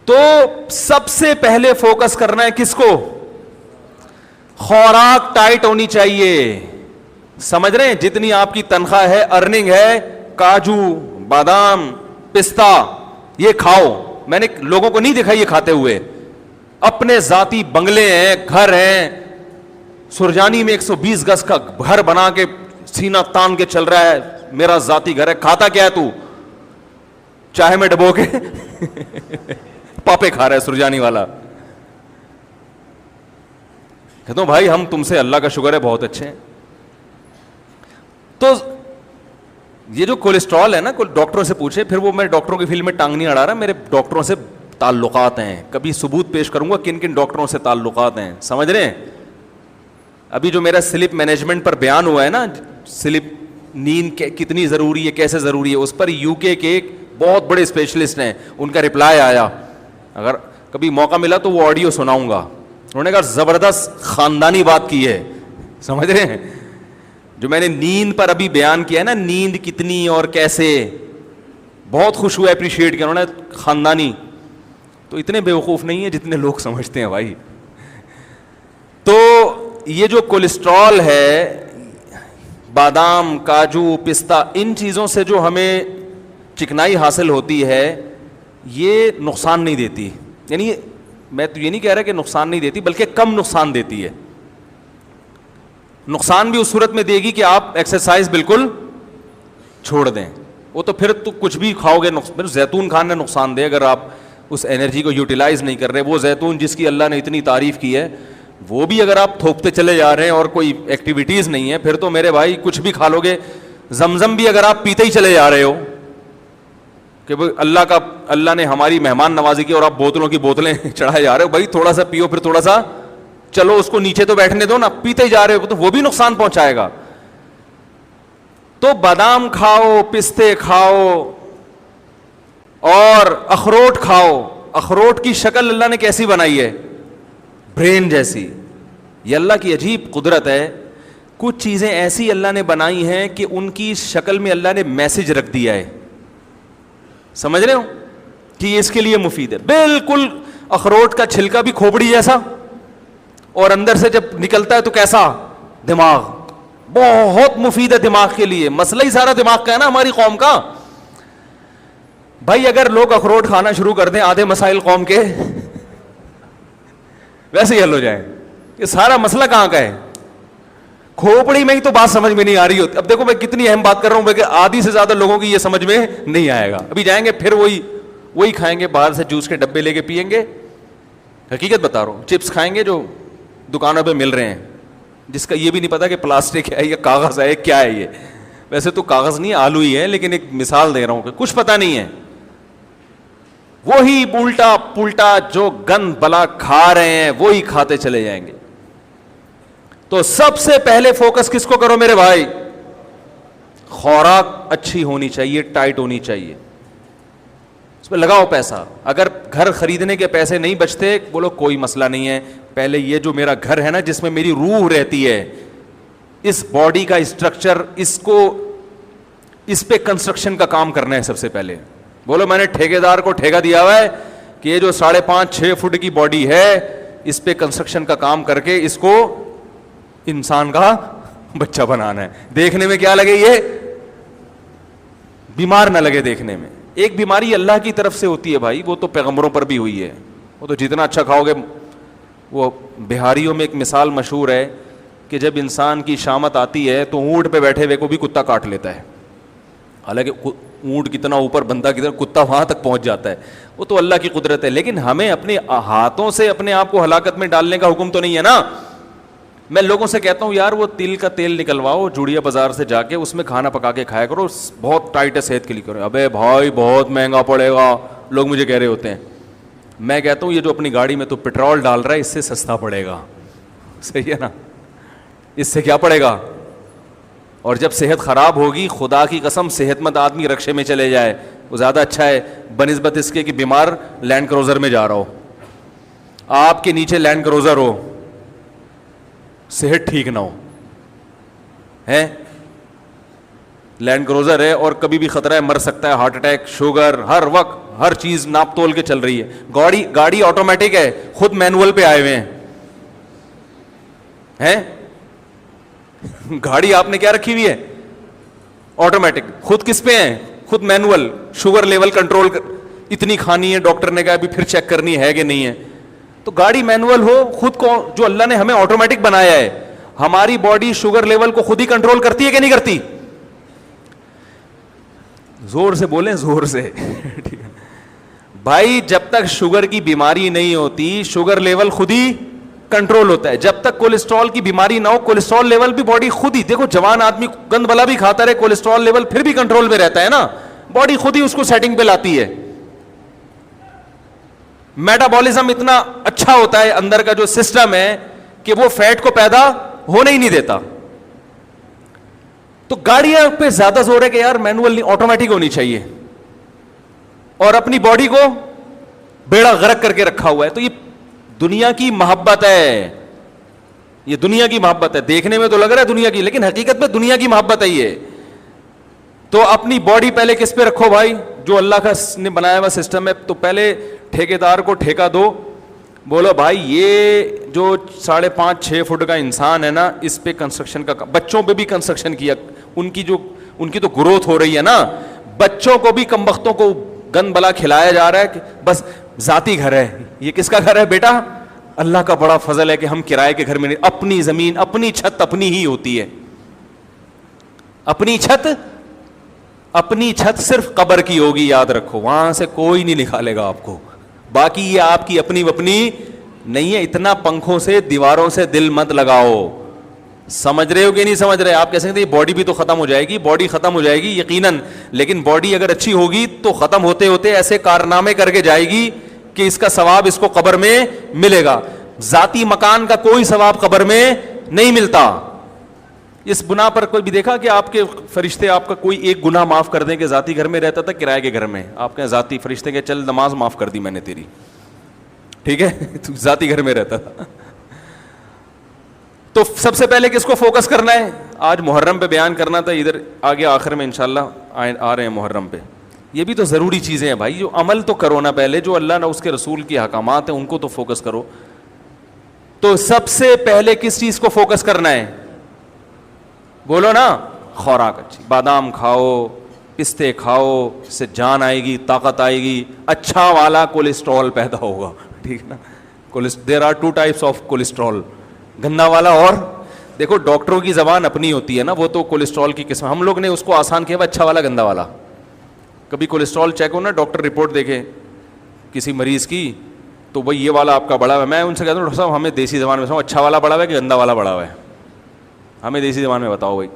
تو سب سے پہلے فوکس کرنا ہے کس کو؟ خوراک ٹائٹ ہونی چاہیے. سمجھ رہے ہیں؟ جتنی آپ کی تنخواہ ہے, ارننگ ہے, کاجو بادام پستہ یہ کھاؤ. میں نے لوگوں کو نہیں دیکھا یہ کھاتے ہوئے. اپنے ذاتی بنگلے ہیں, گھر ہیں. سرجانی میں 120 گز کا گھر بنا کے سینہ تان کے چل رہا ہے, میرا ذاتی گھر ہے. کھاتا کیا ہے تو؟ چاہے میں ڈبو کے پاپے کھا رہا ہے سرجانی والا. کہتا ہوں بھائی ہم تم سے اللہ کا شکر ہے بہت اچھے ہیں. تو یہ جو کولیسٹرول ہے نا, ڈاکٹروں سے پوچھے, پھر وہ میں ڈاکٹروں کی فیلڈ میں ٹانگ نہیں اڑا رہا, میرے ڈاکٹروں سے تعلقات ہیں. کبھی ثبوت پیش کروں گا کن کن ڈاکٹروں سے تعلقات ہیں. سمجھ رہے ہیں؟ ابھی جو میرا سلپ مینجمنٹ پر بیان ہوا ہے نا, سلپ نیند کتنی ضروری ہے, کیسے ضروری ہے, اس پر یو کے ایک بہت بڑے اسپیشلسٹ ہیں, ان کا رپلائی آیا. اگر کبھی موقع ملا تو وہ آڈیو سناؤں گا. انہوں نے کہا زبردست خاندانی بات کی ہے. سمجھ رہے ہیں؟ جو میں نے نیند پر ابھی بیان کیا ہے نا, نیند کتنی اور کیسے, بہت خوش ہوا, اپریشیٹ کیا انہوں نے. خاندانی تو اتنے بیوقوف نہیں ہیں جتنے لوگ سمجھتے ہیں بھائی. تو یہ جو کولیسٹرول ہے, بادام کاجو پستہ, ان چیزوں سے جو ہمیں چکنائی حاصل ہوتی ہے یہ نقصان نہیں دیتی. یعنی میں تو یہ نہیں کہہ رہا کہ نقصان نہیں دیتی, بلکہ کم نقصان دیتی ہے. نقصان بھی اس صورت میں دے گی کہ آپ ایکسرسائز بالکل چھوڑ دیں. وہ تو پھر تو کچھ بھی کھاؤ گے, زیتون کھانا نقصان دے اگر آپ اس انرجی کو یوٹیلائز نہیں کر رہے. وہ زیتون جس کی اللہ نے اتنی تعریف کی ہے, وہ بھی اگر آپ تھوکتے چلے جا رہے ہیں اور کوئی ایکٹیویٹیز نہیں ہے, پھر تو میرے بھائی کچھ بھی کھا لو گے. زمزم بھی اگر آپ پیتے ہی چلے جا رہے ہو کہ اللہ نے ہماری مہمان نوازی کی اور آپ بوتلوں کی بوتلیں چڑھائے جا رہے ہو, بھائی تھوڑا سا پیو, پھر تھوڑا سا چلو اس کو نیچے تو بیٹھنے دو نا. پیتے ہی جا رہے ہو تو وہ بھی نقصان پہنچائے گا. تو بادام کھاؤ, پستے کھاؤ اور اخروٹ کھاؤ. اخروٹ کی شکل اللہ نے کیسی بنائی ہے؟ برین جیسی. یہ اللہ کی عجیب قدرت ہے. کچھ چیزیں ایسی اللہ نے بنائی ہیں کہ ان کی شکل میں اللہ نے میسج رکھ دیا ہے. سمجھ رہے ہو کہ یہ اس کے لیے مفید ہے. بالکل اخروٹ کا چھلکا بھی کھوپڑی جیسا, اور اندر سے جب نکلتا ہے تو کیسا دماغ, بہت مفید ہے دماغ کے لیے. مسئلہ ہی سارا دماغ کا ہے نا ہماری قوم کا. بھائی اگر لوگ اخروٹ کھانا شروع کر دیں, آدھے مسائل قوم کے ویسے ہی حل ہو جائیں. یہ سارا مسئلہ کہاں کا ہے؟ کھوپڑی میں ہی تو بات سمجھ میں نہیں آ رہی ہوتی. اب دیکھو میں کتنی اہم بات کر رہا ہوں کہ آدھی سے زیادہ لوگوں کی یہ سمجھ میں نہیں آئے گا. ابھی جائیں گے پھر وہی کھائیں گے, باہر سے جوس کے ڈبے لے کے پئیں گے. حقیقت بتا رہا ہوں, چپس کھائیں گے جو دکانوں پہ مل رہے ہیں, جس کا یہ بھی نہیں پتا کہ پلاسٹک ہے یا کاغذ ہے, کیا ہے یہ. ویسے تو کاغذ نہیں, آلو ہی ہے, لیکن ایک مثال دے رہا ہوں کہ کچھ پتا نہیں ہے. وہی الٹا پلٹا جو گند بلا کھا رہے ہیں وہی کھاتے چلے جائیں گے. تو سب سے پہلے فوکس کس کو کرو میرے بھائی؟ خوراک اچھی ہونی چاہیے, ٹائٹ ہونی چاہیے, اس پہ لگاؤ پیسہ. اگر گھر خریدنے کے پیسے نہیں بچتے, بولو کوئی مسئلہ نہیں ہے, پہلے یہ جو میرا گھر ہے نا جس میں میری روح رہتی ہے, اس باڈی کا اسٹرکچر, اس پہ کنسٹرکشن کا کام کرنا ہے سب سے پہلے. بولو میں نے ٹھیکیدار کو ٹھیکہ دیا ہوا ہے کہ یہ جو 5.5-6 فٹ کی باڈی ہے اس پہ کنسٹرکشن کا کام کر کے اس کو انسان کا بچہ بنانا ہے. دیکھنے میں کیا لگے, یہ بیمار نہ لگے دیکھنے میں. ایک بیماری اللہ کی طرف سے ہوتی ہے بھائی, وہ تو پیغمبروں پر بھی ہوئی ہے. وہ تو جتنا اچھا کھاؤ گے. وہ بہاریوں میں ایک مثال مشہور ہے کہ جب انسان کی شامت آتی ہے تو اونٹ پہ بیٹھے ہوئے کو بھی کتا کاٹ لیتا ہے. حالانکہ اونٹ کتنا اوپر, بندہ کتنا, کتا وہاں تک پہنچ جاتا ہے. وہ تو اللہ کی قدرت ہے. لیکن ہمیں اپنے ہاتھوں سے اپنے آپ کو ہلاکت میں ڈالنے کا حکم تو نہیں ہے نا. میں لوگوں سے کہتا ہوں یار وہ تل کا تیل نکلواؤ جوڑیا بازار سے جا کے, اس میں کھانا پکا کے کھایا کرو, بہت ٹائٹ ہے صحت کے لیے. کرو ابے بھائی بہت مہنگا پڑے گا, لوگ مجھے کہہ رہے ہوتے ہیں. میں کہتا ہوں یہ جو اپنی گاڑی میں تو پٹرول ڈال رہا ہے اس سے سستا پڑے گا. صحیح ہے نا, اس سے کیا پڑے گا. اور جب صحت خراب ہوگی, خدا کی قسم صحت مند آدمی رکشے میں چلے جائے وہ زیادہ اچھا ہے بنسبت اس کے کہ بیمار لینڈ کروزر میں جا رہا ہو. آپ کے نیچے لینڈ کروزر ہو, صحت ٹھیک نہ ہو, ہے لینڈ کروزر ہے اور کبھی بھی خطرہ ہے, مر سکتا ہے, ہارٹ اٹیک, شوگر, ہر وقت ہر چیز ناپ تول کے چل رہی ہے. گاڑی آٹومیٹک ہے, خود مینول پہ آئے ہوئے ہیں. گاڑی آپ نے کیا رکھی ہوئی ہے؟ آٹومیٹک. خود کس پہ ہیں؟ خود مینول. شوگر لیول کنٹرول اتنی کھانی ہے, ڈاکٹر نے کہا ابھی پھر چیک کرنی ہے کہ نہیں ہے. تو گاڑی مینول ہو, خود کو جو اللہ نے ہمیں آٹومیٹک بنایا ہے, ہماری باڈی شوگر لیول کو خود ہی کنٹرول کرتی ہے کہ نہیں کرتی؟ زور سے بولیں, زور سے. ٹھیک ہے بھائی, جب تک شوگر کی بیماری نہیں ہوتی شوگر لیول خود ہی کنٹرول ہوتا ہے. جب تک کولیسٹرول کی بیماری نہ ہو, کولیسٹرول لیول بھی باڈی خود ہی, دیکھو جوان آدمی گند بلا بھی کھاتا رہے, کولیسٹرول لیول پھر بھی کنٹرول میں رہتا ہے نا, باڈی خود ہی اس کو سیٹنگ پہ لاتی ہے. میٹابولزم اتنا اچھا ہوتا ہے اندر کا جو سسٹم ہے کہ وہ فیٹ کو پیدا ہونے ہی نہیں دیتا. تو گاڑیاں پہ زیادہ زور ہے کہ یار مینول نہیں, آٹومیٹک ہونی چاہیے, اور اپنی باڈی کو بیڑا غرق کر کے رکھا ہوا ہے. تو یہ دنیا کی محبت ہے, یہ دنیا کی محبت ہے. دیکھنے میں تو لگ رہا ہے دنیا کی, لیکن حقیقت میں دنیا کی محبت ہے یہ. تو اپنی باڈی پہلے کس پہ رکھو بھائی؟ جو اللہ کا نے بنایا ہوا سسٹم ہے. تو پہلے ٹھیکیدار کو ٹھیکہ دو, بولو بھائی یہ جو 5.5-6 فٹ کا انسان ہے نا, اس پہ کنسٹرکشن کا, بچوں پہ بھی کنسٹرکشن کیا, ان کی تو گروتھ ہو رہی ہے نا. بچوں کو بھی کمبختوں کو گند بلا کھلایا جا رہا ہے کہ بس ذاتی گھر ہے. یہ کس کا گھر ہے بیٹا؟ اللہ کا بڑا فضل ہے کہ ہم کرائے کے گھر میں نہیں, اپنی زمین, اپنی چھت اپنی ہی ہوتی ہے. اپنی چھت صرف قبر کی ہوگی, یاد رکھو, وہاں سے کوئی نہیں نکالے گا آپ کو. باقی یہ آپ کی اپنی نہیں ہے. اتنا پنکھوں سے دیواروں سے دل مت لگاؤ. سمجھ رہے ہو کہ نہیں سمجھ رہے؟ آپ کہہ سکتے ہیں باڈی بھی تو ختم ہو جائے گی, باڈی ختم ہو جائے گی یقیناً, لیکن باڈی اگر اچھی ہوگی تو ختم ہوتے ہوتے ایسے کارنامے کر کے جائے گی کہ اس کا ثواب اس کو قبر میں ملے گا. ذاتی مکان کا کوئی ثواب قبر میں نہیں ملتا. اس بنا پر کوئی بھی دیکھا کہ آپ کے فرشتے آپ کا کوئی ایک گناہ معاف کر دیں کہ ذاتی گھر میں رہتا تھا کرائے کے گھر میں, آپ کے ذاتی فرشتے کہ چل نماز معاف کر دی میں نے تیری, ٹھیک ہے, تو ذاتی گھر میں رہتا تھا. تو سب سے پہلے کس کو فوکس کرنا ہے؟ آج محرم پہ بیان کرنا تھا, ادھر آگے آخر میں انشاءاللہ آ رہے ہیں محرم پہ. یہ بھی تو ضروری چیزیں ہیں بھائی, جو عمل تو کرو نا پہلے, جو اللہ نے اس کے رسول کی احکامات ہیں ان کو تو فوکس کرو. تو سب سے پہلے کس چیز کو فوکس کرنا ہے؟ بولو نا, خوراک اچھی, بادام کھاؤ, پستے کھاؤ, اس سے جان آئے گی, طاقت آئے گی, اچھا والا کولیسٹرول پیدا ہوگا, ٹھیک ہے نا. There are 2 types of cholesterol, گندا والا اور, دیکھو ڈاکٹروں کی زبان اپنی ہوتی ہے نا, وہ تو کولیسٹرول کی قسم, ہم لوگ نے اس کو آسان کیا, اچھا والا گندا والا. کبھی کولیسٹرول چیک ہو نا, ڈاکٹر رپورٹ دیکھے کسی مریض کی, تو بھائی یہ والا آپ کا بڑا ہے. میں ان سے کہتا ہوں ڈاکٹر صاحب ہمیں دیسی زبان میں اچھا والا بڑا ہوا ہے کہ گندا والا بڑا ہوا ہے, ہمیں دیسی زبان میں بتاؤ بھائی.